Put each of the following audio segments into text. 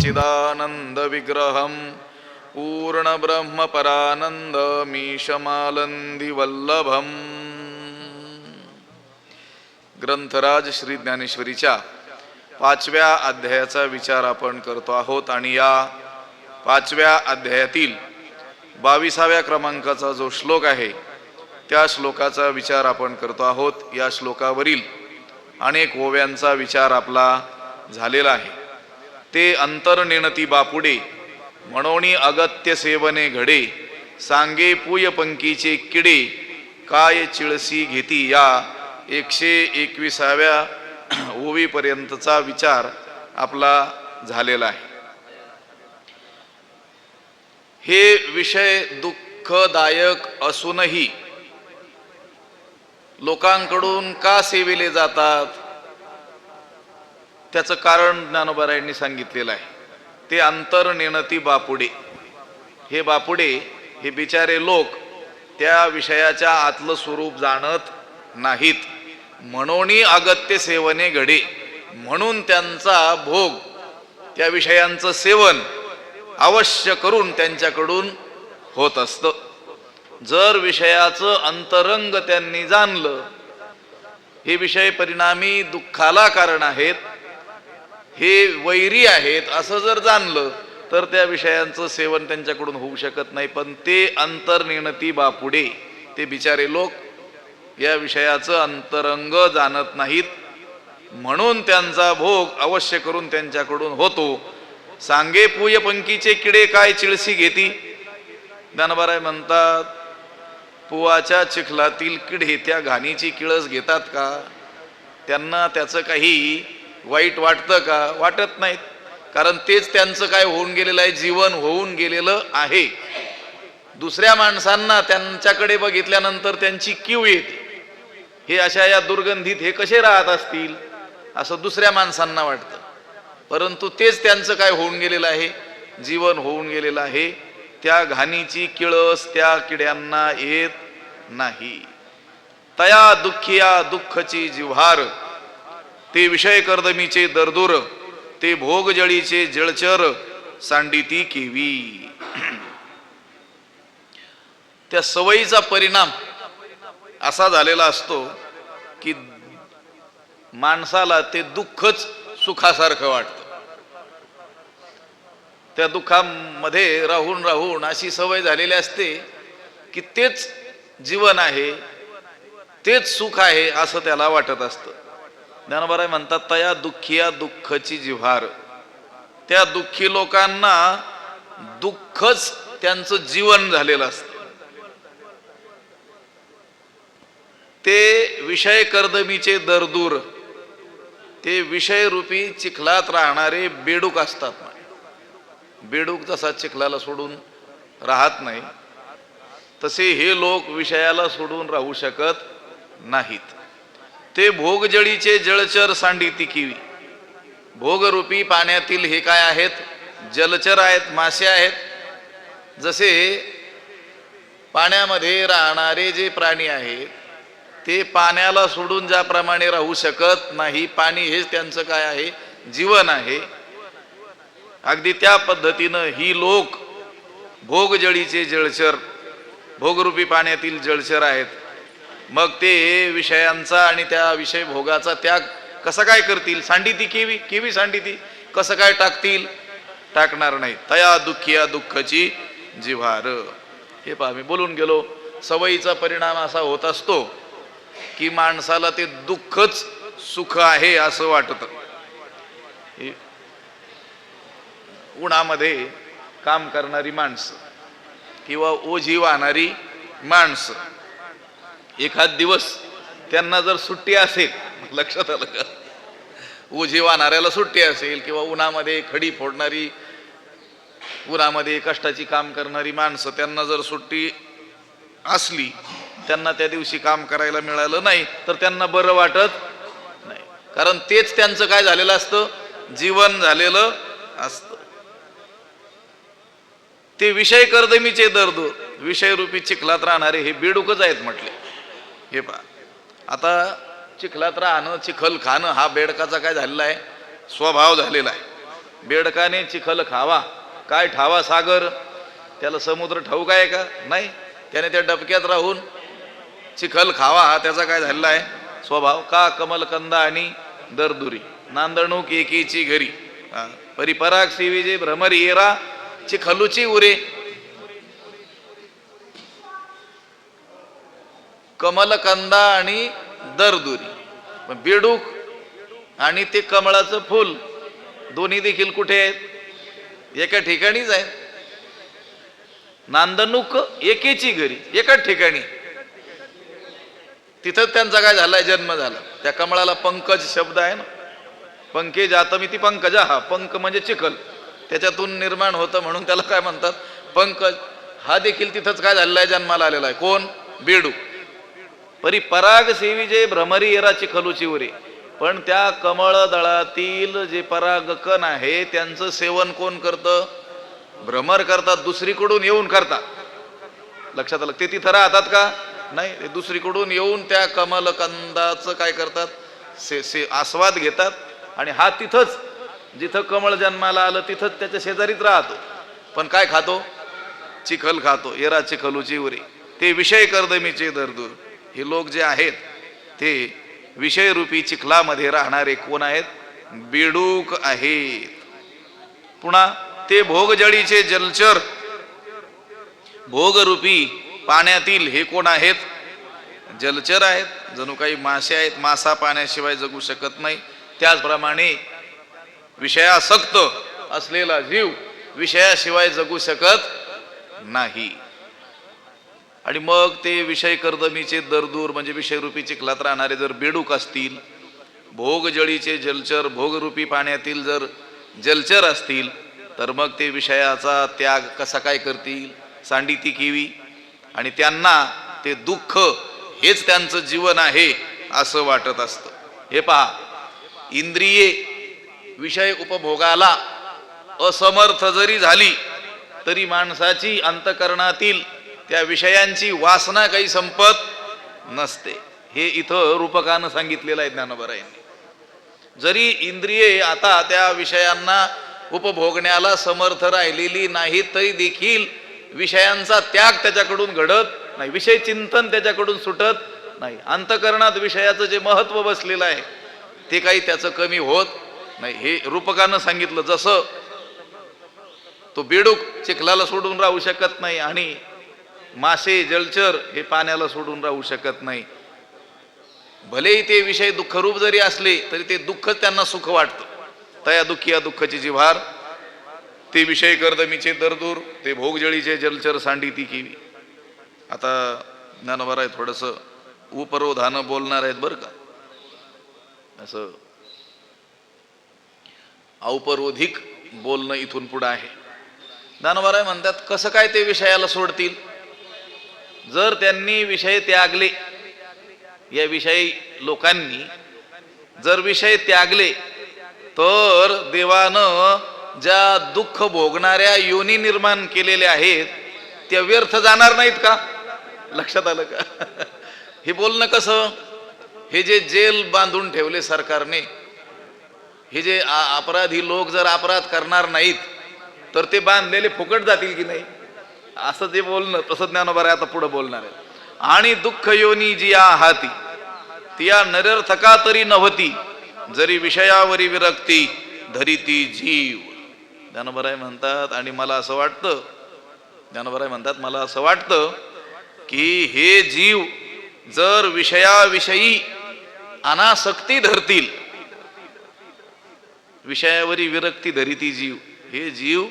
सच्चिदानंद विग्रहं पूर्ण ब्रह्म परानंदमीशमालंदी वल्लभम. ग्रंथराज श्री ज्ञानेश्वरीच्या 5व्या अध्यायाचा विचार आपण करतो आहोत आणि या 5व्या अध्यायातील 22व्या क्रमांकाचा जो श्लोक आहे त्या श्लोकाचा विचार आपण करतो आहोत. या श्लोकावरील अनेक ओव्यांचा विचार आपला झालेला आहे. ते अंतर्नेणती बापुडे म्हणोनी अगत्य सेवने घडे, सांगे पूय पंकीचे किडे काय चिळसी घेती. या 121व्या ओवीपर्यंतचा विचार आपला झालेला आहे. हे विषय दुःखदायक असूनही लोकांकडून का सेविले जातात त्याचं कारण ज्ञानोबारायांनी सांगितलेलं आहे. ते अंतर्नेणती बापुडे, हे बापुडे हे बिचारे लोक त्या विषयाच्या आतलं स्वरूप जाणत नाहीत. म्हणोनी अगत्य सेवने घडे, म्हणून त्यांचा भोग त्या विषयांचं सेवन अवश्य करून त्यांच्याकडून होत असतं. जर विषयाचं अंतरंग त्यांनी जाणलं, हे विषय परिणामी दुःखाला कारण आहेत, हे वैरी आहेत असं जर जाणलं तर त्या विषयांचं सेवन त्यांच्याकडून होऊ शकत नाही. पण ते अंतर्नेणती बापुडे, ते बिचारे लोक या विषयाचं अंतरंग जाणत नाहीत, म्हणून त्यांचा भोग अवश्य करून त्यांच्याकडून होतो. सांगे पूय पंकीचे किडे काय चिळसी घेती. ज्ञानोबाराय म्हणतात, पुवाच्या चिखलातील किडे त्या घाणीची किळस घेतात का? त्यांना त्याचं काही वाईट वाटतं का? वाटत नाहीत. कारण तेच त्यांचं काय होऊन गेलेलं आहे, जीवन होऊन गेलेलं आहे. दुसऱ्या माणसांना त्यांच्याकडे बघितल्यानंतर त्यांची कीव येते. हे अशा या दुर्गंधीत हे कसे राहत असतील असं दुसऱ्या माणसांना वाटतं. परंतु तेच त्यांचं काय होऊन गेलेलं आहे, जीवन होऊन गेलेलं आहे. त्या घाणीची किळस त्या किड्यांना येत नाही. तया दुःखिया दुःखची जिव्हार, ते विषय कर्दमीचे दरदूर, ते भोगजळीचे जळचर सांडिती केवी. त्या सवयीचा परिणाम असा झालेला असतो की माणसाला ते दुःखच सुखासारखं वाटतं. त्या दुःखामध्ये राहून राहून अशी सवय झालेली असते की तेच जीवन आहे, तेच सुख आहे असं त्याला वाटत असतं. ज्ञानोबाराय म्हणतात, तया दुःखिया दुःखची जिव्हार, त्या दुःखी लोकांना दुःखच त्यांचं जीवन झालेलं असतं. ते विषय कर्दमीचे दरदूर, ते विषय रूपी चिखलात राहणारे बेडूक असतात. बेडूक जसा चिखलाला सोडून राहत नाही, तसे हे लोक विषयाला सोडून राहू शकत नाहीत. ते भोगजळीचे जळचर सांडिती किवी, भोगरूपी पाण्यातील हे काय आहेत, जलचर आहेत, मासे आहेत. जसे पाण्यामध्ये राहणारे जे प्राणी आहेत ते पाण्याला सोडून ज्याप्रमाणे राहू शकत नाही, पाणी हेच त्यांचं काय आहे, जीवन आहे. अगदी त्या पद्धतीनं ही लोक भोगजळीचे जळचर, भोगरूपी पाण्यातील जळचर आहेत. मग ते विषयांचा आणि त्या विषय भोगाचा त्याग कसा काय करतील? सांडिती केवी, केवी सांडिती, कसं काय टाकतील? टाकणार नाही. तया दुःखिया दुःखची जिव्हार, हे पहा मी बोलून गेलो. सवयीचा परिणाम असा होत असतो की माणसाला ते दुःखच सुख आहे असं वाटतं. उन्हामध्ये काम करणारी माणसं किंवा ओझी वाहणारी माणसं, एखाद दिवस त्यांना जर सुट्टी असेल, लक्षात आलं का, ओझी वाहणाऱ्याला सुट्टी असेल किंवा उन्हामध्ये खडी फोडणारी, उन्हामध्ये कष्टाची काम करणारी माणसं, त्यांना जर सुट्टी असली, त्यांना त्या दिवशी काम करायला मिळालं नाही तर त्यांना बरं वाटत नाही. कारण तेच त्यांचं काय झालेलं असतं, जीवन झालेलं असतं. ते विषय कर्दमीचे दरदूर, विषय रूपी चिखलात राहणारे हे बेडूकच आहेत म्हटले. हे पहा, आता चिखलात राहणं, चिखल खाणं हा बेडकाचा काय झालेला आहे, स्वभाव झालेला आहे. बेडकाने चिखल खावा काय ठावा सागर, त्याला समुद्र ठाऊक आहे का? नाही. त्याने त्या डबक्यात राहून चिखल खावा हा त्याचा काय झालेला आहे स्वभाव. का कमलकंदा आणि दरदुरी नांदणूक एकीची घरी, परिपराग शिविजे भ्रमरी येरा चिखलूची उरे. कमलकंदा आणि दरदुरी, बेडूक आणि ते कमळाचं फूल दोन्ही देखील कुठे आहेत? एका ठिकाणीच आहेत. नांदणूक एकेची घरी, एकाच ठिकाणी. तिथंच त्यांचा काय झालाय जन्म झाला. त्या कमळाला पंकज शब्द आहे ना, पंके जातमिती पंकजा. हा पंक म्हणजे चिखल, त्याच्यातून निर्माण होतं म्हणून त्याला काय म्हणतात पंकज. हा देखील तिथंच काय झालेला आहे जन्माला आलेला आहे. कोण? बेडूक. परिपराग सेविजे भ्रमरी येरा चिखलूची उरे. पण त्या कमळ दळातील जे परागकण आहे त्यांचं सेवन कोण करतं? भ्रमर करतात, दुसरीकडून येऊन करतात. लक्षात आलं? ते तिथं राहतात का? नाही. ते दुसरीकडून येऊन त्या कमलकंदाचं काय करतात? आस्वाद घेतात. आणि हा तिथंच जिथं कमळ जन्माला आलं तिथंच त्याच्या शेजारीच राहतो. पण काय खातो? चिखल खातो. येरा चिखलूची उरी. ते विषय कर्दमीचे दरदूर. हे लोक जे आहेत ते विषयरूपी चिखलामध्ये राहणारे कोण आहेत? बेडूक आहेत. पुन्हा ते भोगजळीचे जलचर, भोगरूपी पाण्यातील हे कोण आहेत? जलचर आहेत. जणू काही मासे आहेत. मासा पाण्याशिवाय जगू शकत नाही. त्याचप्रमाणे विषयासक्त असलेला जीव विषयाशिवाय जगू शकत नाही. आणि मग ते विषय कर्दमीचे दरदूर म्हणजे विषयरूपी चिखलात राहणारे जर बेडूक असतील, भोगजळीचे जलचर भोगरूपी पाण्यातील जर जलचर असतील, तर मग ते विषयाचा त्याग कसा काय करतील? सांडिती केवी. आणि त्यांना ते दुःख हेच त्यांचं जीवन आहे असं वाटत असतं. हे पहा, इंद्रिये विषय उपभोगाला असमर्थ जरी झाली तरी माणसाची अंतकरणातील त्या विषयांची वासना काही संपत नसते. हे इथं रूपकानं सांगितलेलं आहे ज्ञानोबरायांनी. जरी इंद्रिये आता त्या विषयांना उपभोगण्याला समर्थ राहिलेली नाही तरी देखील विषयांचा त्याग त्याच्याकडून घडत नाही. विषय चिंतन त्याच्याकडून सुटत नाही. अंतकरणात विषयाचं जे महत्व बसलेलं आहे ते काही त्याचं कमी होत नाही. हे रूपकानं सांगितलं. जसं तो बेडूक चिखलाला सोडून राहू शकत नाही आणि मासे जलचर हे पाण्याला सोडून राहू शकत नाही. भलेही ते विषय दुःखरूप जरी असले तरी ते दुःख त्यांना सुख वाटतं. तया दुःखी या दुःखाची जिव्हार. ते विषय कर्दमीचे दरदूर, ते भोगजळीचे जलचर सांडिती केवी. आता ज्ञानोबा आहे थोडस उपरोधानं बोलणार आहेत बरं का. असं औपरोधिक बोलणं इथून पुढं आहे. ज्ञानोबा म्हणतात कसं काय ते विषयाला सोडतील? जर त्यांनी विषय त्यागले, या विषयी लोकांनी जर विषय त्यागले तर देवानं ज्या दुःख भोगणाऱ्या योनी निर्माण केलेल्या आहेत त्या व्यर्थ जाणार नाहीत का? लक्षात आलं का? हे बोलणं कसं? हे जे जेल बांधून ठेवले सरकारने, हे जे अपराधी लोक जर अपराध करणार नाहीत तर ते बांधलेले फुकट जातील की नाही, असं जे बोलणं तसं ज्ञानोबा आता पुढे बोलणार आहे. आणि दुःख योनी जी आहाती तिया नरर्थका तरी नव्हती, जरी विषयावरी विरक्ती धरिती जीव. ज्ञानोबा म्हणतात आणि मला असं वाटतं, ज्ञानोबा म्हणतात मला असं वाटतं की हे जीव जर विषयाविषयी अनासक्ती धरतील, विषयावरी विरक्ती धरिती जीव, हे जीव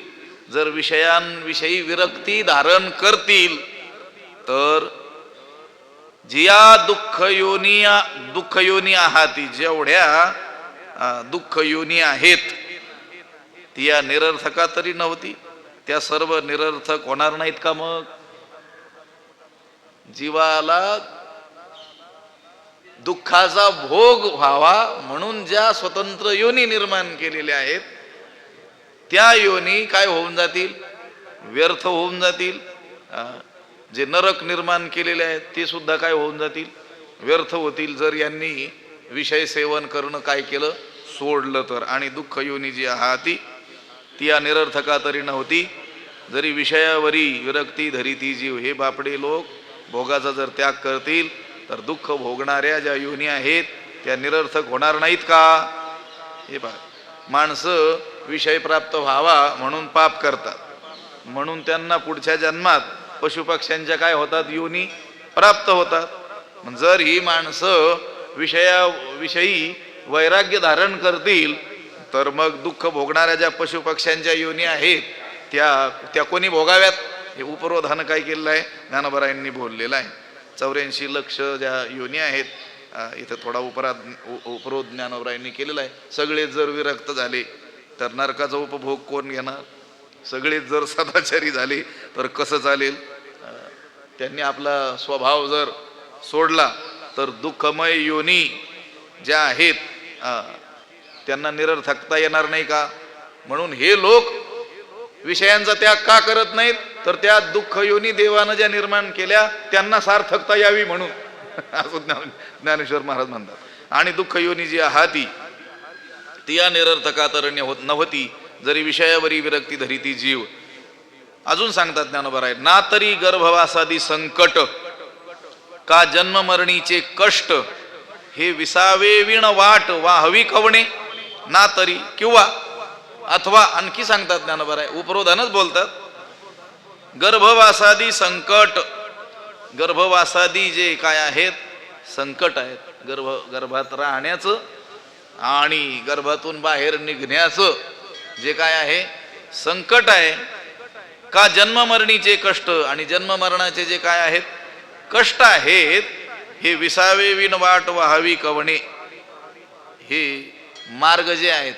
जर विषयांविषयी विरक्ती धारण करतील तर जिया दुःख योनी आहाती, जेवढ्या दुःख योनी आहेत तिया निरर्थका तरी नव्हती, त्या सर्व निरर्थक होणार नाहीत का? मग जीवाला दुःखाचा भोग व्हावा म्हणून ज्या स्वतंत्र योनी निर्माण केलेल्या आहेत त्या योनी काय होऊन जातील? व्यर्थ होऊन जातील. जे नरक निर्माण केलेले आहेत ते सुद्धा काय होऊन जातील? व्यर्थ होतील, जर यांनी विषय सेवन करणं काय केलं? सोडलं तर. आणि दुःख योनी जी आहाती ती अनिरर्थका तरी नव्हती, जरी विषयावरी विरक्ती धरिती जीव. हे बापडे लोक भोगाचा जर त्याग करतील तर दुःख भोगणाऱ्या ज्या योनी आहेत त्या निरर्थक होणार नाहीत का? हे पहा, माणसं विषय प्राप्त व्हावा म्हणून पाप करतात, म्हणून त्यांना पुढच्या जन्मात पशुपक्ष्यांच्या काय होतात, योनी प्राप्त होतात. जर ही माणसं विषयी वैराग्य धारण करतील तर मग दुःख भोगणाऱ्या ज्या पशुपक्ष्यांच्या योनी आहेत त्या कोणी भोगाव्यात? हे उपरोधानं काय केलेलं आहे, ज्ञानोबरायांनी बोललेलं आहे. 84 लक्ष ज्या योनी आहेत, इथं थोडा उपरोध ज्ञानोबरायांनी केलेला आहे. सगळेच जर विरक्त झाले तर नरकाचा उपभोग कोण घेणार? सगळेच जर सदाचारी झाले तर कसं चालेल? त्यांनी आपला स्वभाव जर सोडला तर दुःखमय योनी ज्या आहेत त्यांना निरर्थकता येणार नाही का? म्हणून हे लोक विषयांचा त्याग का करत नाहीत? तर त्या दुःख योनी देवानं ज्या निर्माण केल्या त्यांना सार्थकता यावी म्हणून असं ज्ञानेश्वर महाराज म्हणतात. आणि दुःख योनी जी आहाती ती या निरर्थका तर नव्हती, जरी विषयावरी विरक्ती धरिती जीव. अजून सांगतात ज्ञानोबराय, ना तरी गर्भवासादी संकट का जन्म मरणीचे कष्ट हे विसावे विण वाट वाहवी कवणे. ना तरी किंवा अथवा आणखी सांगतात ज्ञानोबराय, उपरोधानच बोलतात. गर्भवासादी संकट, गर्भवासादी जे काय आहेत संकट आहेत, गर्भात राहण्याचं आणि गर्भातून बाहेर निघण्याचं जे काय आहे संकट आहे, का जन्म मरणीचे कष्ट, आणि जन्म मरणाचे जे काय आहेत कष्ट आहेत, हे विसावे विण वाट व्हावी कवणे. हे मार्ग जे आहेत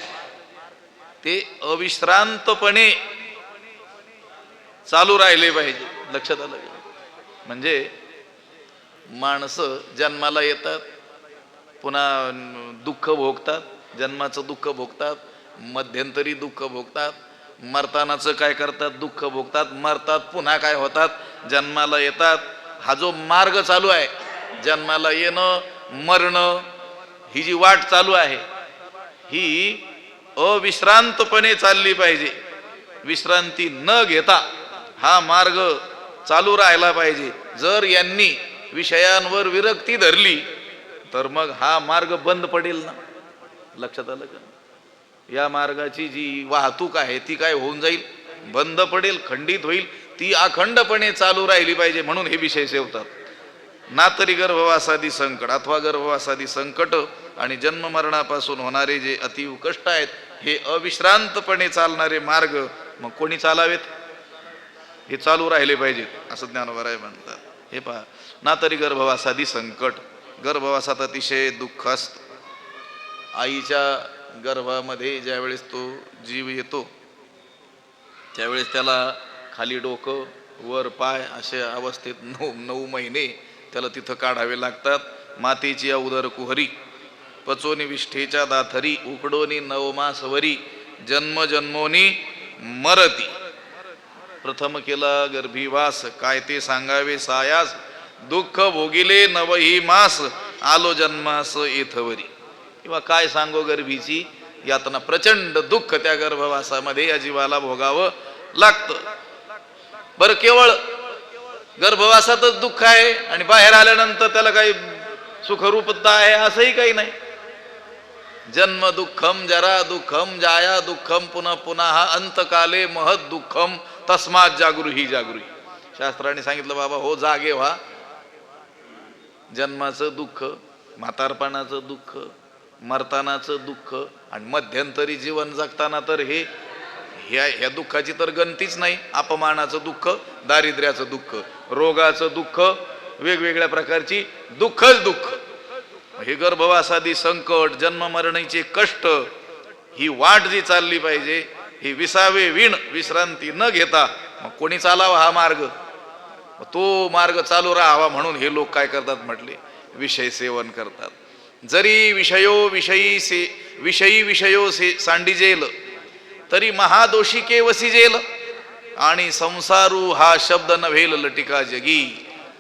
ते अविश्रांतपणे चालू राहिले पाहिजे. लक्षात आलं? म्हणजे माणसं जन्माला येतात, पुन्हा दुःख भोगतात, जन्माचं दुःख भोगतात, मध्यंतरी दुःख भोगतात, मरतानाचं काय करतात, दुःख भोगतात, मरतात, पुन्हा काय होतात, जन्माला येतात. हा जो मार्ग चालू आहे, जन्माला येणं मरणं, ही जी वाट चालू आहे ही अविश्रांतपणे चालली पाहिजे. विश्रांती न घेता हा मार्ग चालू राहायला पाहिजे. जर यांनी विषयांवर विरक्ती धरली तर मग हा मार्ग बंद पडेल ना. लक्षात आलं का? या मार्गाची जी वाहतूक आहे ती काय होऊन जाईल, बंद पडेल, खंडित होईल. ती अखंडपणे चालू राहिली पाहिजे, म्हणून हे विषय सेवतात. ना तरी गर्भवासादी संकट, अथवा गर्भवासादी संकट आणि जन्म मरणापासून होणारे जे अतिव कष्ट आहेत हे अविश्रांतपणे चालणारे मार्ग मग कोणी चालावेत? हे चालू राहिले पाहिजेत असं ज्ञानोबराय म्हणतात. हे पहा, ना तरी गर्भवासादी संकट, गर्भवासात अतिशय दुःख असतं. आईच्या गर्भामध्ये ज्यावेळेस तो जीव येतो त्यावेळेस त्याला खाली डोकं वर पाय अशा अवस्थेत 9 महिने त्याला तिथं काढावे लागतात. मातेची उदर कुहरी पचोनी विष्ठेच्या दाथरी उकडोनी 9 मास वरी जन्म जन्मोनी मरती. प्रथम केला गर्भीवास काय ते सांगावे सायास, दुःख भोगिले 9 मास आलो जन्मास येथवरी. किंवा काय सांगो गर्भीची यातना, प्रचंड दुःख त्या गर्भवासामध्ये या जीवाला भोगावं लागतं. बरं, केवळ गर्भवासातच दुःख आहे आणि बाहेर आल्यानंतर त्याला काही सुखरूपता आहे असंही काही नाही. जन्म दुःखम जरा दुःखम जाया दुःखम पुन्हा पुन्हा अंतकाले महत् दुःखम तस्मात जागृही जागृही. शास्त्राने सांगितलं बाबा हो, जागे व्हा. जन्माचं दुःख, म्हातारपणाचं दुःख, मरतानाचं दुःख आणि मध्यंतरी जीवन जगताना तर ह्या दुःखाची तर गणतीच नाही. अपमानाचं दुःख, दारिद्र्याचं दुःख, रोगाचं दुःख, वेगवेगळ्या प्रकारची दुःखच दुःख. हे गर्भवासादी संकट, जन्म मरणीचे कष्ट, ही वाट जी चालली पाहिजे ही विसावे विण विश्रांती न घेता मग कोणी चालावा हा मार्ग, तो मार्ग चालू राहावा म्हणून हे लोक काय करतात म्हटले, विषय सेवन करतात. जरी विषयो सांडिजेल तरी महादोषी के वसिजेल आणि संसारू हा शब्द नव्हेल लटिका जगी.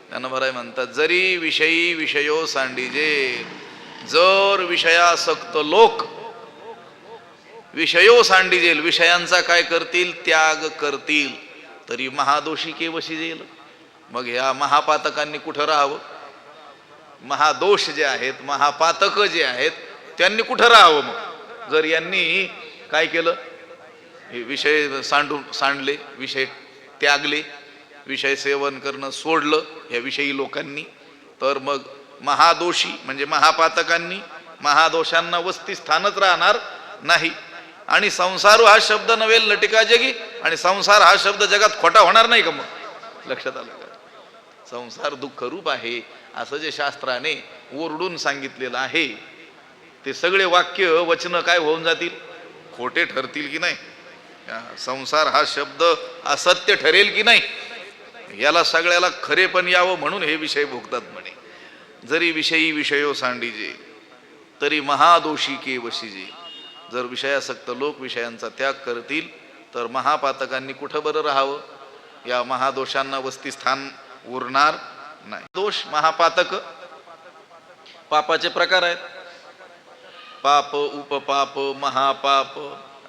ज्ञानोबराय म्हणतात जरी विषयो सांडिजेल, जर विषयासक्त लोक विषयो सांडिजेल, विषयांचा काय करतील, त्याग करतील, तरी महादोषी केवशी जेल. मग ह्या महापातकांनी कुठं राहावं? महादोष जे आहेत, महापातक जे आहेत, त्यांनी कुठं राहावं? मग जर यांनी काय केलं, हे विषय सांडले, विषय त्यागले, विषय सेवन करणं सोडलं या विषयी लोकांनी, तर मग महादोषी म्हणजे महापातकांनी, महादोषांना वस्ती स्थानच राहणार नाही. आणि संसार हा शब्द नव्हे लटिका जगी, आणि संसार हा शब्द जगात खोटा होणार नाही का? मग लक्षात आलं का? संसार दुःख रूप आहे असं जे शास्त्राने ओरडून सांगितलेलं आहे, ते सगळे वाक्य वचन काय होऊन जातील, खोटे ठरतील की नाही? संसार हा शब्द असत्य ठरेल की नाही? याला सगळ्याला खरे पण यावं म्हणून हे विषय भोगतात म्हणे. जरी विषयी विषयो सांडीजे, तरी महादोषी केवशीजे. जर विषयासक्त लोक विषयांचा त्याग करतील, तर महापातकांनी कुठं बरं राहावं? या महादोषांना वस्तीस्थान उरणार नाही. दोष, महापातक, पापाचे प्रकार आहेत. पाप, उपपाप, महापाप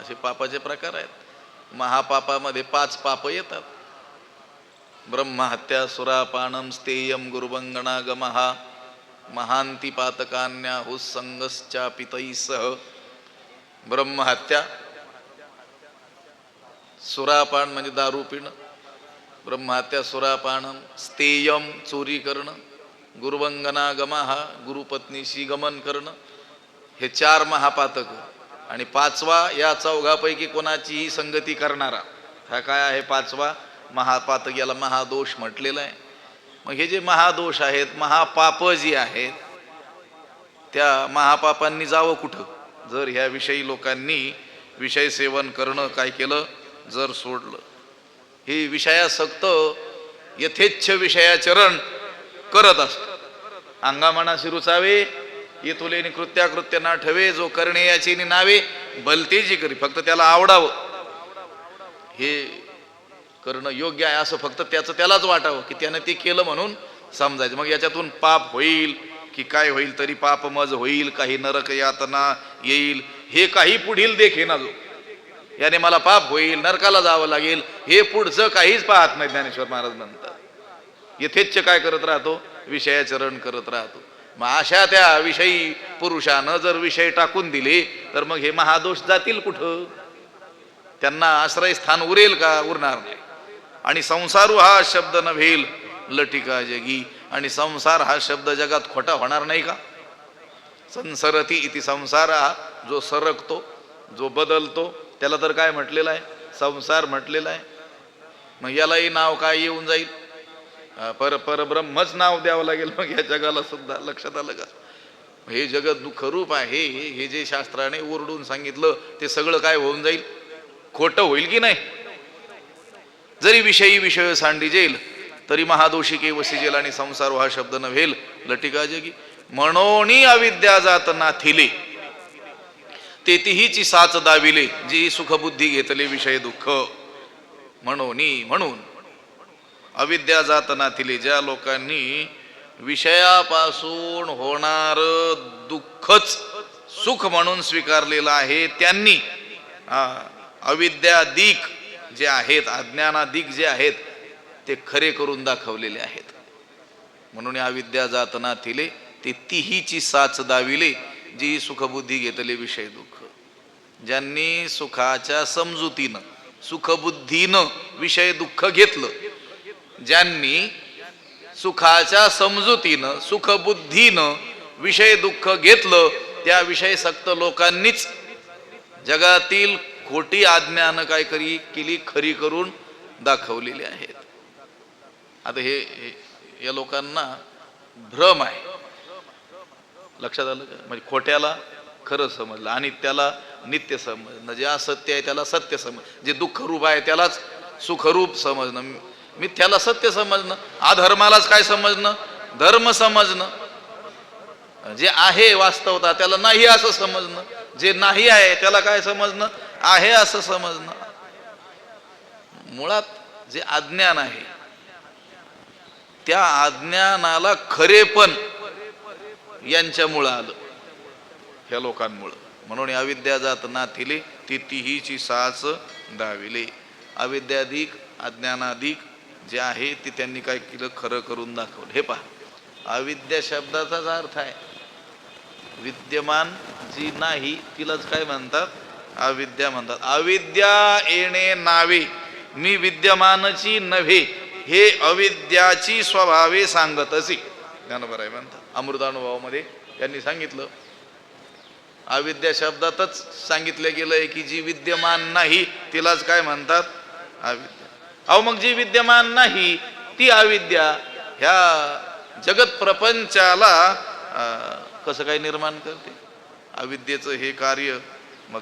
असे पापाचे प्रकार आहेत. महापापामध्ये 5 पाप येतात. ब्रह्महत्या, सुरापानम, स्थेयम, गुरुभंगनागमः, महांती पातकान्याहुस्संगश्चापितैः. ब्रह्महत्या, सुरापान म्हणजे दारू पिणं, ब्रह्महत्या, सुरापानम, स्थेयम चोरी करणं, गुरुभंगनागमः गुरुपत्नीशी गमन करणं, हे 4 महापातक. आणि 5वा या चौघापैकी कोणाचीही संगती करणारा, हा काय आहे 5वा महापातक, याला महादोष म्हटलेलं आहे. मग हे जे महादोष आहेत, महापाप जी आहेत, त्या महापापांनी जावं कुठं? जर ह्या विषयी लोकांनी विषय सेवन करणं काय केलं, जर सोडलं. हे विषयासक्त यथेच्छ विषयाचरण करत असत. अंगामनाशी रुचावे, येतुलेनी कृत्याकृत्य ना ठवे, जो करणे याची नावे भलतेची करी. फक्त त्याला आवडावं, हे करणं योग्य आहे असं फक्त त्याचं त्यालाच वाटावं, की त्यानं ते केलं म्हणून समजायचं. मग याच्यातून पाप होईल की काय होईल, तरी पाप मज होईल, काही नरक यातना येईल, हे काही पुढील देखेना जो. याने मला पाप होईल, नरकाला जावं लागेल, हे पुढचं काहीच पाहत नाही. ज्ञानेश्वर महाराज म्हणतात, यथेच्छ काय करत राहतो, विषयाचरण करत राहतो. मग अशा त्या विषयी पुरुषानं जर विषय टाकून दिले, तर मग हे महादोष जातील कुठं? त्यांना आश्रयस्थान उरेल का? उरणार नाही. आणि संसारू हा शब्द नव्हेल लटिका जगी, आणि संसार हा शब्द जगात खोटा होणार नाही का? संसरती इति संसारा, जो सरकतो, जो बदलतो, त्याला तर काय म्हटलेलं आहे? संसार म्हटलेलं आहे. मग यालाही नाव काय येऊन जाईल? परब्रह्मच नाव द्यावं लागेल मग या जगाला सुद्धा. लक्षात आलं का? हे जगत दुःखरूप आहे, हे जे शास्त्राने ओरडून सांगितलं ते सगळं काय होऊन जाईल? खोटं होईल की नाही? जरी विषयी विषय सांडिजेल, तरी महादोषी केवशीजेल, आणि संसार हा शब्द नव्हेल लटिका जगी. म्हणोनी अविद्या जात नाथिले, तेतीहीची साच दाविले, जी सुखबुद्धी घेतले विषय दुःख. म्हणोनी, म्हणून अविद्या जात नाथिले, ज्या लोकांनी विषयापासून होणार दुःखच सुख म्हणून स्वीकारलेलं आहे, त्यांनी अविद्यादिक जे आहेत, अज्ञानादिक जे आहेत, ते खरे करून दाखवलेले आहेत. म्हणून अविद्या जात नाथिले, ते तीहीची साच दाविले, जी सुखबुद्धी घेतले विषय दुःख. ज्यांनी सुखाच्या समजुतीनं, सुखबुद्धीनं विषय दुःख घेतलं, ज्यांनी सुखाच्या समजुतीनं, सुखबुद्धीनं विषय दुःख घेतलं, त्या विषय सक्त लोकांनीच जगातील खोटी आज्ञानं काय केली, खरी करून दाखवलेली आहेत. आता हे या लोकांना भ्रम आहे. लक्षात आलं का? म्हणजे खोट्याला खरं समजलं, आणि त्याला नित्य समजणं, जे असत्य आहे त्याला सत्य समजणं, जे दुःखरूप आहे त्यालाच सुखरूप समजणं, मिथ्याला सत्य समजणं, अधर्मालाच काय समजणं, धर्म समजणं, जे आहे वास्तवता त्याला नाही असं समजणं, जे नाही आहे त्याला काय समजणं, आहे असं समजणं. मुळात जे अज्ञान आहे त्या अज्ञानाला खरेपण यांच्यामुळं आलं, ह्या लोकांमुळं. म्हणून अविद्या जात नाथिले, तितीहीची साच दाविले. अविद्याधिक अज्ञानाधिक जे आहे ते त्यांनी काय केलं, खरं करून दाखवलं. हे पहा, अविद्या शब्दाचाच अर्थ आहे विद्यमान जी नाही तिलाच काय म्हणतात, अविद्या म्हणतात. अविद्या येणे नावे मी विद्यमानची नव्हे, हे अविद्याची स्वभावे सांगत असे. ज्ञानोबा म्हणतात अमृतानुभवामध्ये त्यांनी सांगितलं, अविद्या शब्दातच सांगितलं गेलंय की जी विद्यमान नाही तिलाच काय म्हणतात, अविद्या. अहो मग जी विद्यमान नाही ती अविद्या ह्या जगत प्रपंचाला कसं काय निर्माण करते, अविद्येचं हे कार्य मग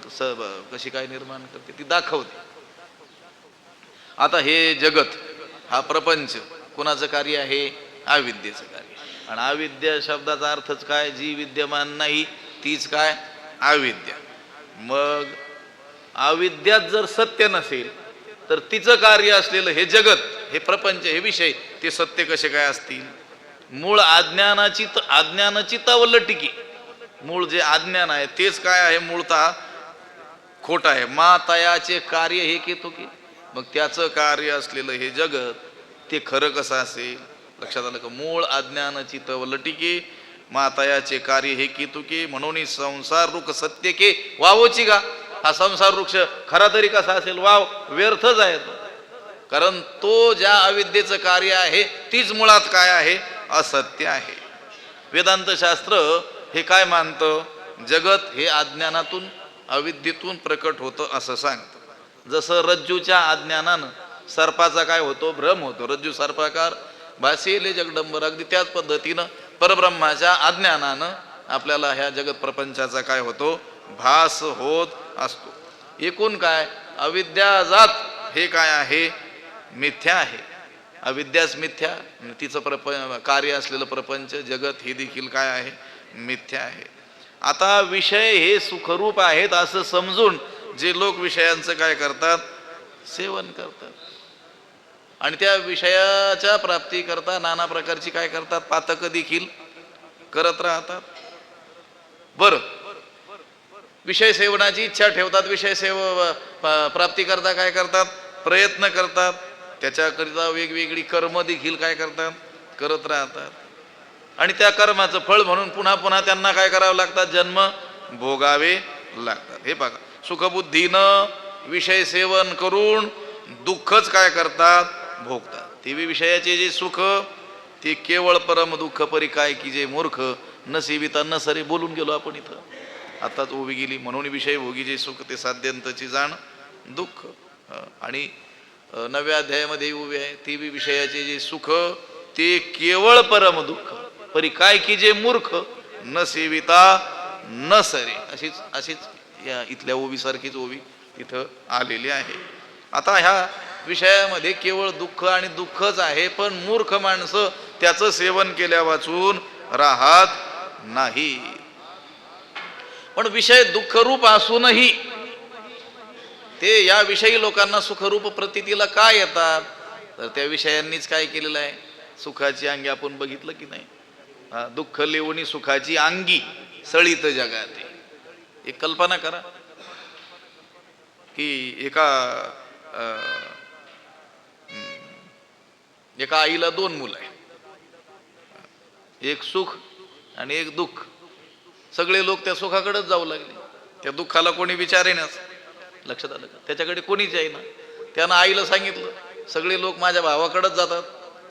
कशी काय निर्माण करते ती दाखवते. आता हे जगत हा प्रपंच कुणाचं कार्य आहे, अविद्येचं कार्य. आणि अविद्या शब्दाचा अर्थच काय, जी विद्यमान नाही तीच काय, अविद्या. मग अविद्यात जर सत्य नसेल तर तिचं कार्य असलेलं हे जगत, हे प्रपंच, हे विषय ते सत्य कसे काय असतील. मूळ अज्ञानाची तवलटिकी, मूळ जे अज्ञान आहे तेच काय आहे, मूळतः खोट आहे. मातयाचे कार्य हे केतुके, मग त्याचं कार्य असलेलं हे जगत ते खरं कसं असेल. लक्षात आलं का, मूळ अज्ञानाची तवलटिके मातयाचे कार्य हे केतुके, म्हणून संसार रुख सत्य के वावोची का. हा संसार वृक्ष खरा तरी कसा असेल, वाव व्यर्थच आहे तो. कारण तो ज्या अविद्येचं कार्य आहे तीच मुळात काय आहे, असत्य आहे. वेदांत शास्त्र हे काय मानतं, जगत हे अज्ञानातून अविद्येतून प्रकट होतं असं सांगतं. जसं रज्जूच्या अज्ञानानं सर्पाचा काय होतो, भ्रम होतो, रज्जू सर्पाकार भासेले जगदंबर. अगदी त्याच पद्धतीनं परब्रह्माच्या अज्ञानानं आपल्याला ह्या जगत प्रपंचाचा काय होतो, भास होत असतो. एकूण काय, अविद्याजात हे काय आहे, मिथ्या आहे. अविद्याच मिथ्या, तिचं कार्य असलेलं प्रपंच जगत हे देखील काय आहे, मिथ्या आहे. आता विषय हे सुखरूप आहेत असं समजून जे लोक विषयांचं काय करतात, सेवन करतात, आणि त्या विषयाच्या प्राप्ती करता नाना प्रकारची काय करतात, पातकं देखील करत राहतात. बरं, विषय सेवनाची इच्छा ठेवतात, विषय प्राप्ती करता काय करतात, प्रयत्न करतात, त्याच्याकरिता वेगवेगळी कर्म देखील काय करतात, करत राहतात. आणि त्या कर्माचं फळ म्हणून पुन्हा पुन्हा त्यांना काय करावं लागतात, जन्म भोगावे लागतात. हे बघा, सुखबुद्धीनं विषय सेवन करून दुःखच काय करतात, भोगतात. ते विषयाचे जे सुख ते केवळ परम दुःख, परी काय की जे मूर्ख न सेविता न सरे. बोलून गेलो आपण इथं, आताच ओवी गेली. म्हणून विषय भोगी जे सुख ते साध्यंतची जाण दुःख. आणि 9व्या अध्यायामध्ये उभी आहे, ती विषयाचे जे सुख ते केवळ परम दुःख, परी काय की जे मूर्ख न सेविता न सरे. अशीच या इथल्या ओवी सारखीच ओवी इथं आलेली आहे. आता ह्या विषयामध्ये केवळ दुःख आणि दुःखच आहे, पण मूर्ख माणसं त्याचं सेवन केल्या वाचून राहत नाही. पण विषय दुःखरूप असूनही ते या विषयी लोकांना सुखरूप प्रतीतीला काय येतात, तर त्या विषयांनीच काय केलेलं आहे, सुखाची अंगी आपण बघितलं की नाही, दुःख लेवणी सुखाची अंगी सळीत जगाते. एक कल्पना करा की एका आईला 2 मुलं आहे, एक सुख आणि एक दुःख. सगळे लोक त्या सुखाकडेच जाऊ लागले, त्या दुःखाला कोणी विचारेनाच. लक्षात आलं का, त्याच्याकडे कोणीच आहे ना. त्यानं आईला सांगितलं, सगळे लोक माझ्या भावाकडेच जातात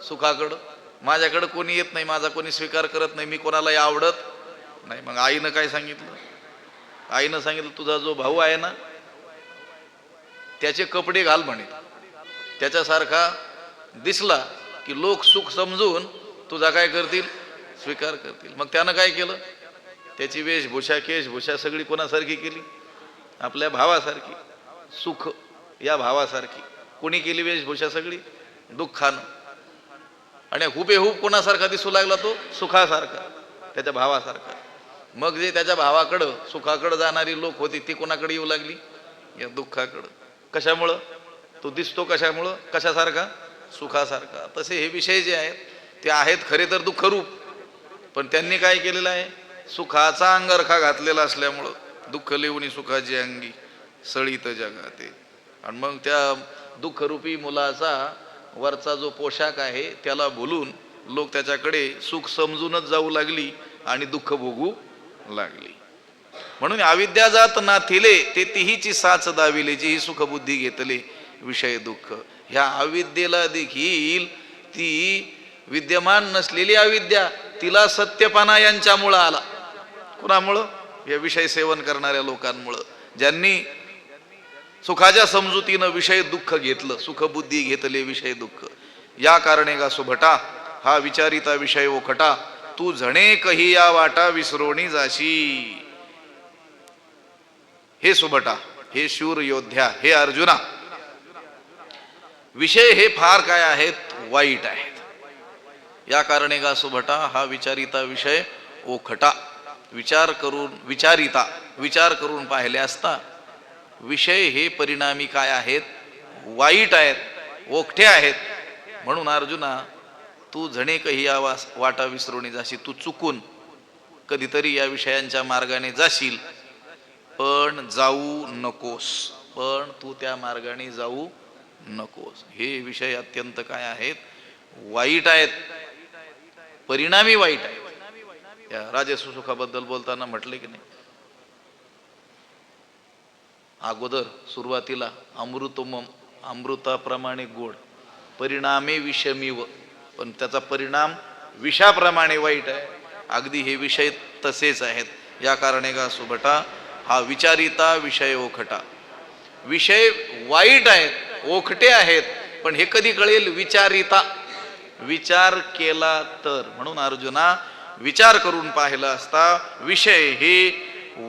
सुखाकडं, माझ्याकडे कोणी येत नाही, माझा कोणी स्वीकार करत नाही, मी कोणालाही आवडत नाही. मग आईनं काय सांगितलं, आईनं सांगितलं तुझा जो भाऊ आहे ना त्याचे कपडे घाल म्हणे, त्याच्यासारखा दिसला की लोक सुख समजून तुझा काय करतील, स्वीकार करतील. मग त्यानं काय केलं, त्याची वेशभूषा केशभूषा सगळी कोणासारखी केली, आपल्या भावासारखी, सुख या भावासारखी. कोणी केली वेशभूषा सगळी, दुःखानं. आणि हुबेहूब कोणासारखा दिसू लागला, तो सुखासारखा, त्याच्या भावासारखा. मग जे त्याच्या भावाकडं सुखाकडं जाणारी लोक होती ती कोणाकडे येऊ लागली, या दुःखाकडं. कशामुळं, तो दिसतो कशामुळं, कशासारखा, सुखासारखा. तसे हे विषय जे आहेत ते आहेत खरे तर दुःखरूप, पण त्यांनी काय केलेलं आहे, सुखाचा अंगरखा घातलेला असल्यामुळं दुःख लेवणी सुखाची अंगी सळीत जगाते. आणि मग त्या दुःखरूपी मुलाचा वरचा जो पोशाख आहे त्याला बोलून लोक त्याच्याकडे सुख समजूनच जाऊ लागली आणि दुःख भोगू लागली. म्हणून अविद्या जात नाथिले ते तिहीची साच दाविले जी ही सुखबुद्धी घेतले विषय दुःख. ह्या अविद्येला देखील ती विद्यमान नसलेली अविद्या तिला सत्यपणा यांच्यामुळं आला. कुणामुळं? या विषय सेवन करणाऱ्या लोकांमुळं, ज्यांनी सुखाच्या समजुतीनं विषय दुःख घेतलं, सुखबुद्धी घेतले विषय दुःख. या कारणे गा सुभटा हा विचारिता विषय ओखटा तू झणे कही या वाटा विसरोणी जाशी. हे सुभटा, हे शूर योद्ध्या, हे अर्जुना, विषय हे फार काय आहेत? वाईट आहेत. या कारणे गा सुभटा हा विचारिता विषय ओखटा. विचार करून पाहिले असता विषय हे परिणामी काय आहेत? वाईट आहेत, ओखटे आहेत. म्हणून अर्जुना तू झणे कही या वाटा विसरून जाशी. तू चुकून कधीतरी या विषयांच्या मार्गाने जाशील, पण जाऊ नकोस. पण तू त्या मार्गाने जाऊ नकोस. हे विषय अत्यंत काय आहेत? वाईट आहेत, परिणामी वाईट आहेत. या राजसुखाबद्दल बोलताना म्हटले की नाही, अगोदर सुरुवातीला अमृताप्रमाणे गोड, परिणामे विषमीव, पण त्याचा परिणाम विषाप्रमाणे वाईट आहे. अगदी हे विषय तसेच आहेत. या कारणे गा सुभटा हा विचारिता विषय ओखटा. विषय वाईट आहेत, ओखटे आहेत, पण हे कधी कळेल? विचारिता, विचार केला तर. म्हणून अर्जुना विचार करून पाहिलं असता विषय हे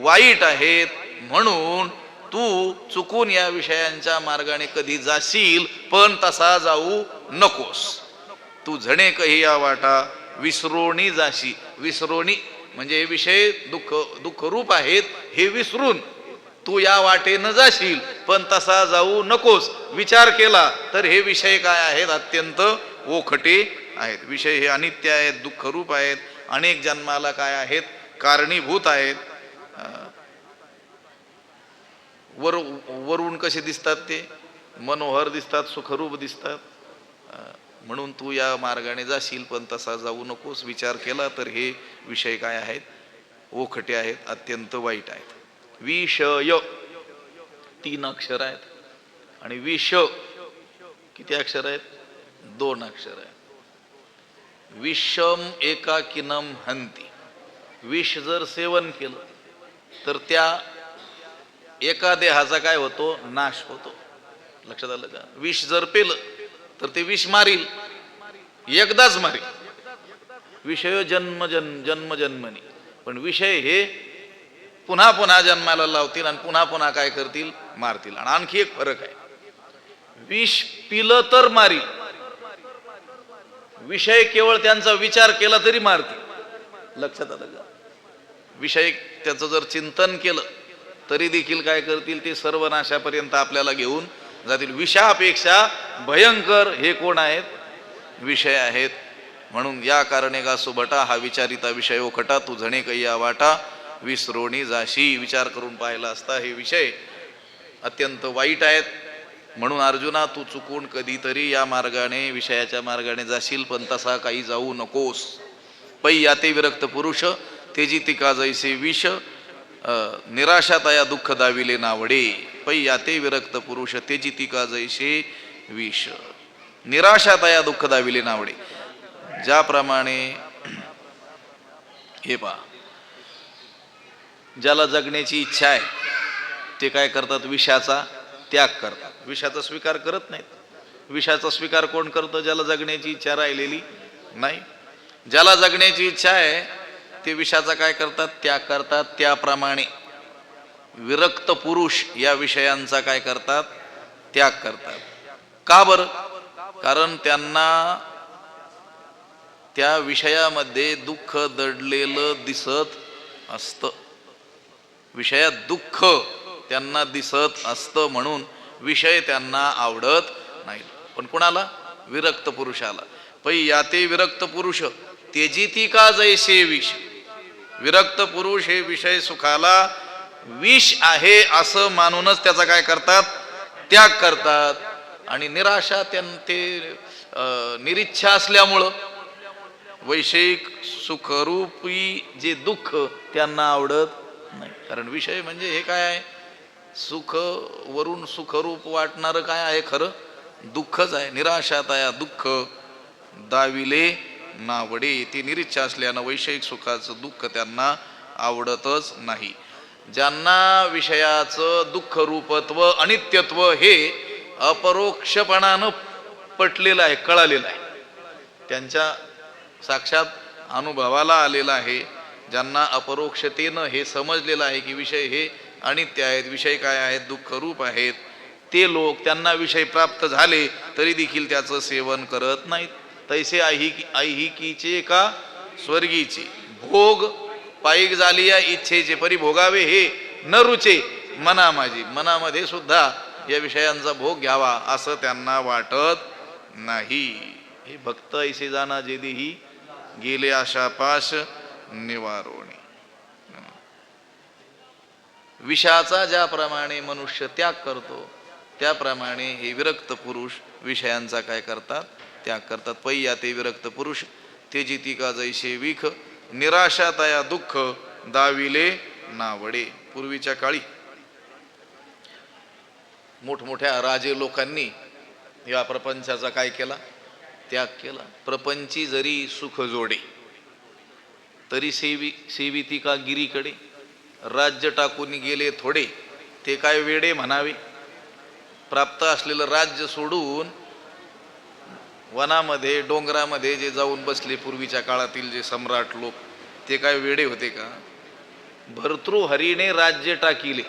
वाईट आहेत, म्हणून तू चुकून या विषयांच्या मार्गाने कधी जाशील, पण तसा जाऊ नकोस. तू झणे कही या वाटा विसरोणी जाशी. विसरोणी म्हणजे हे विषय दुःख रूप आहेत, हे विसरून तू या वाटेनं जाशील, पण तसा जाऊ नकोस. विचार केला तर हे विषय काय आहेत? अत्यंत ओखटे आहेत. विषय हे अनित्य आहेत, दुःखरूप आहेत, अनेक जन्माला काय आहेत? कारणीभूत आहेत. वरून कसे दिसतात? ते मनोहर दिसतात, सुखरूप दिसतात. म्हणून तू या मार्गाने जाशील, पण तसा जाऊ नकोस. विचार केला तर हे विषय काय आहेत? ओखटे आहेत, अत्यंत वाईट आहेत. विषय 3 अक्षर आहेत, आणि विष किती अक्षर आहेत? 2 अक्षर आहेत. विषम एकाकिनम हंती. विष जर सेवन केलं तर त्या एका देहाचा काय होतो? नाश होतो. लक्षात आलं का? विष जर पेलं तर ते विष मारील, एकदाच मारील. विषय जन्मजन्मनी, पण विषय हे पुन्हा पुन्हा जन्माला लावतील आणि पुन्हा पुन्हा काय करतील? मारतील. आणि आणखी एक फरक आहे, विष पिलं तर मारील, विषय केवळ त्यांचा विचार केला तरी मारतील. लक्षात आलं का? विषय त्याचं जर चिंतन केलं तरी देखील काय करतील? ते सर्वनाशापर्यंत आपल्याला घेऊन जातील. विषापेक्षा भयंकर हे कोण आहेत? विषय आहेत. म्हणून या कारणे गा सुभटा हा विचारिता विषय ओखटा तू झणे कैया वाटा विसरोणी जाशी. विचार करून पाहिला असता हे विषय अत्यंत वाईट आहेत. म्हणून अर्जुना तू चुकून कधीतरी या मार्गाने, विषयाच्या मार्गाने जाशील, पण तसा काही जाऊ नकोस. पै याते विरक्त पुरुष तेजी तिका जैसे विष निराशातया दुःख दाविले नावडे. पै याते विरक्त पुरुष तेजी तिका जैसे विष निराशातया दुःख दाविले नावडे. ज्याप्रमाणे हे पहा, ज्याला जगण्याची इच्छा आहे ते काय करतात? विषाचा त्याग करतात. विषाचा स्वीकार करत नाहीत. विषाचा स्वीकार कोण करतं? ज्याला जगण्याची इच्छा राहिलेली नाही. ज्याला जगण्याची इच्छा आहे ते विषाचा काय करतात? त्याग करतात. त्याप्रमाणे विरक्त पुरुष या विषयांचा काय करतात? त्याग करतात. का बरं? कारण त्यांना त्या विषयामध्ये दुःख दडलेलं दिसत असतं. विषयात दुःख त्यांना दिसत असतं, म्हणून विषय त्यांना आवडत नाही. पण कोणाला? विरक्त पुरुषाला. पै याते विरक्त पुरुष तेजिती का जैसे विष. विरक्त पुरुष हे विषय सुखाला विष आहे असं मानूनच त्याचा काय करतात, त्याग करतात. आणि निराशा ते निरिच्छा असल्यामुळं वैषयिक सुखरूपी जे दुःख त्यांना आवडत नाही. कारण विषय म्हणजे हे काय आहे, सुख वरून सुखरूप वाटणारं काय आहे, खरं दुःखच आहे. निराशातया दुःख दाविले नावडे. ती निरिच्छा असल्यानं वैषयिक सुखाचं दुःख त्यांना आवडतच नाही. ज्यांना विषयाचं दुःख रूपत्व अनित्यत्व हे अपरोक्षपणानं पटलेलं आहे, कळालेलं आहे, त्यांच्या साक्षात अनुभवाला आलेला आहे. ज्यांना अपरोक्षतेनं हे समजलेलं आहे की विषय हे अनित्य आहेत, विषय काय आहेत, दुःखरूप आहेत, ते लोक त्यांना विषय प्राप्त झाले तरी देखील त्याचं सेवन करत नाहीत. तैसे ऐहिकीचे का स्वर्गीचे भोग पायिक झाली या इच्छेचे परिभोगावे हे न रुचे मना माझी. मनामध्ये सुद्धा या विषयांचा भोग घ्यावा असं त्यांना वाटत नाही. हे भक्त ऐसे जाना जे देही गेले आशापाश निवारोणी. विषयाचा ज्याप्रमाणे मनुष्य त्याग करतो त्याप्रमाणे हे विरक्त पुरुष विषयांचा काय करतात, त्याग करतात. पै ते विरक्त पुरुष तेजिती का जैसे विख निराशातया दुःख दाविले नावडे. पूर्वीच्या काळी मोठमोठ्या राजे लोकांनी या प्रपंचाचा काय केला, त्याग केला. प्रपंची जरी सुख जोडे तरी सेविती का गिरीकडे. राज्य टाकून गेले थोडे ते काय वेडे म्हणावे. प्राप्त असलेलं राज्य सोडून वनामध्ये डोंगरामध्ये जे जाऊन बसले पूर्वीच्या काळातील जे सम्राट लोक, ते काय वेडे होते का. भर्तृहरीने राज्य टाकिले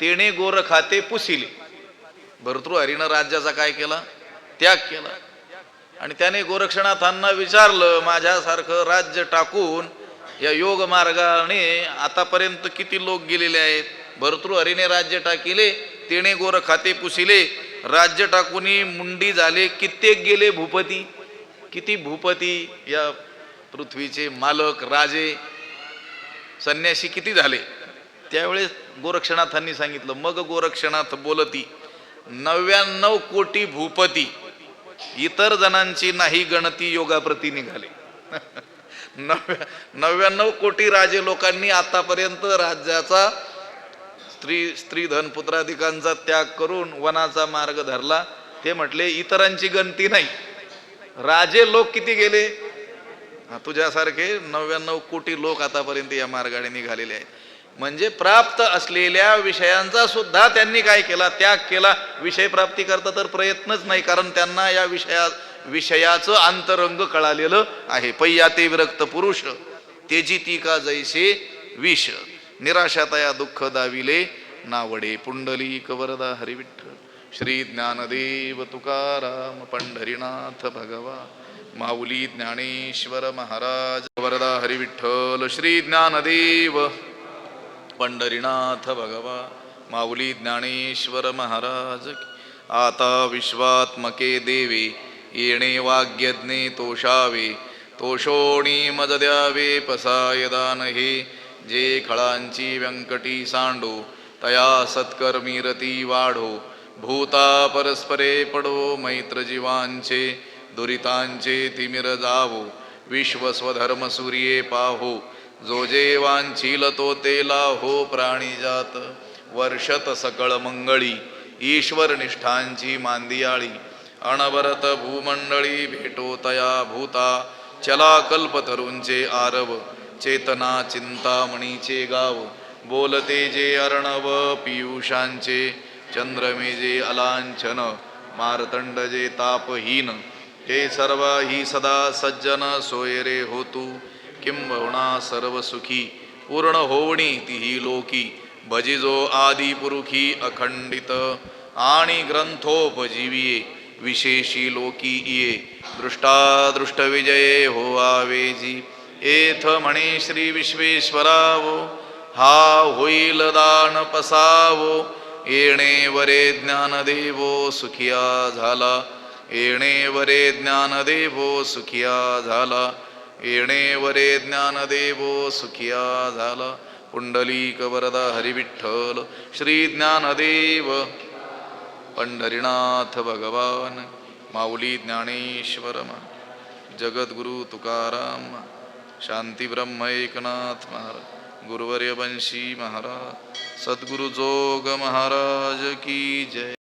तेणे गोर खाते पुसिले. भर्तृहरीनं राज्याचा काय केला, त्याग केला. आणि त्याने गोरक्षनाथांना विचारलं, माझ्यासारखं राज्य टाकून या योग मार्गाने आतापर्यंत किती लोक गेलेले आहेत. भर्तृहरीने राज्य टाकिले तेणे गोर खाते पुसिले. राज्य टाकूनी मुंडी झाले कित्येक गेले भूपती. किती भूपती या पृथ्वीचे मालक राजे संन्यासी किती झाले. त्यावेळेस गोरक्षनाथांनी सांगितलं, मग गोरक्षनाथ बोलती 99 कोटी भूपती इतर जणांची नाही गणती योगाप्रती निघाले. 99 कोटी राजे लोकांनी आतापर्यंत राज्याचा स्त्री धन पुत्राधिकांचा त्याग करून वनाचा मार्ग धरला. ते म्हटले इतरांची गणती नाही. राजे लोक किती गेले, तुझ्यासारखे 99 कोटी लोक आतापर्यंत या मार्गाने निघालेले आहेत. म्हणजे प्राप्त असलेल्या विषयांचा सुद्धा त्यांनी काय केला, त्याग केला. विषय प्राप्ती करता तर प्रयत्नच नाही, कारण त्यांना या विषयाचं अंतरंग कळालेलं आहे. पैयाते विरक्त पुरुष तेजिती का जैसे विष निराशातया दुःख दाविले नावडे. पुंडलिक वरदा हरिविठ्ठल श्री ज्ञानदेव तुकाराम पंढरीनाथ भगवा माऊली ज्ञानेश्वर महाराज वरदा हरिविठ्ठल श्री ज्ञानदेव पंढरीनाथ भगवा माऊली ज्ञानेश्वर महाराज. आता विश्वात्मके देवे येणे वाग्यज्ञे तोषावे तोषोणी मज द्यावे पसाय दान हे. जे खळांची व्यंकटी सांडो तया सत्कर्मी रती वाढो. भूता परस्परे पडो मैत्र जीवांचे दुरितांचे तिमिर जावो. विश्व स्वधर्म सूर्ये पाहो जो जे वांछील तो तेला हो प्राणी जात. वर्षत सकळ मंगळी ईश्वर निष्ठांची मांदियाळी. अनवरत भूमंडळी भेटो तया भूता. चला कल्पतरूंचे आरव चेतना चिंतामणीचे गाव. बोलते जे अर्णव पियुषांचे चंद्रमे जे अलांछन. मारतंड जे तापहीन हे सर्व ही सदा सज्जन सोयरे होतू. किंबहुना सर्व सुखी पूर्ण होवणी तिही लोकी. भजिजो आदि पुरुखी अखंडित आणि ग्रंथोपजीविये. विशेषी लोकी ये दृष्टादृष्ट विजये हो आवेजी. एथ म्हणे श्री विश्वेश्वरावो हा होईल दान पसावो. येणे वरे ज्ञानदेवो सुखिया झाला. येणे वरे ज्ञानदेवो सुखिया झाला. येणे वरे ज्ञानदेवो सुखिया झाला. पुंडलीक वरदा हरिविठ्ठल श्री ज्ञानदेव पंढरीनाथ भगवान माऊली ज्ञानेश्वर जगद्गुरु तुकाराम शांती ब्रह्म एकनाथ महाराज गुरुवर्य बंशी महाराज सद्गुरु जोग महाराज की जय।